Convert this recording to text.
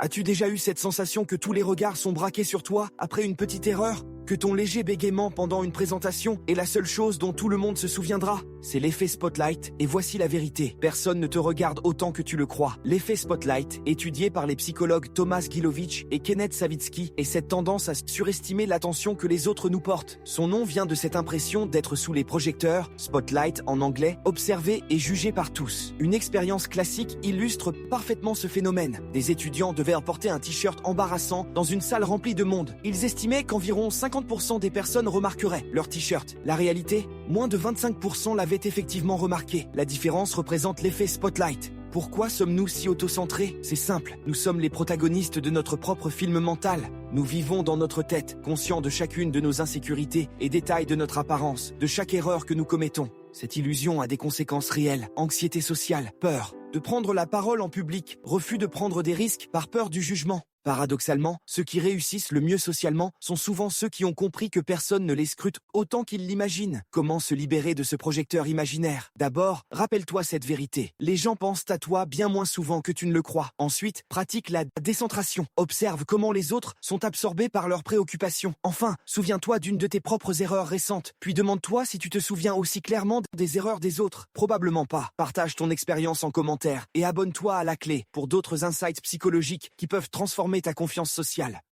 As-tu déjà eu cette sensation que tous les regards sont braqués sur toi après une petite erreur? Que ton léger bégaiement pendant une présentation est la seule chose dont tout le monde se souviendra? C'est l'effet spotlight, et voici la vérité. Personne ne te regarde autant que tu le crois. L'effet spotlight, étudié par les psychologues Thomas Gilovich et Kenneth Savitsky, est cette tendance à surestimer l'attention que les autres nous portent. Son nom vient de cette impression d'être sous les projecteurs, spotlight en anglais, observé et jugé par tous. Une expérience classique illustre parfaitement ce phénomène. Des étudiants devaient porter un t-shirt embarrassant dans une salle remplie de monde. Ils estimaient qu'environ 50% des personnes remarqueraient leur t-shirt. La réalité, moins de 25% l'avaient effectivement remarqué. La différence représente l'effet spotlight. Pourquoi sommes-nous si autocentrés? C'est simple, nous sommes les protagonistes de notre propre film mental. Nous vivons dans notre tête, conscients de chacune de nos insécurités et détails de notre apparence, de chaque erreur que nous commettons. Cette illusion a des conséquences réelles, anxiété sociale, peur de prendre la parole en public, refus de prendre des risques par peur du jugement. Paradoxalement, ceux qui réussissent le mieux socialement sont souvent ceux qui ont compris que personne ne les scrute autant qu'ils l'imaginent. Comment se libérer de ce projecteur imaginaire? D'abord, rappelle-toi cette vérité. Les gens pensent à toi bien moins souvent que tu ne le crois. Ensuite, pratique la décentration. Observe comment les autres sont absorbés par leurs préoccupations. Enfin, souviens-toi d'une de tes propres erreurs récentes. Puis demande-toi si tu te souviens aussi clairement des erreurs des autres. Probablement pas. Partage ton expérience en commentaire et abonne-toi à La Clé pour d'autres insights psychologiques qui peuvent transformer ta confiance sociale.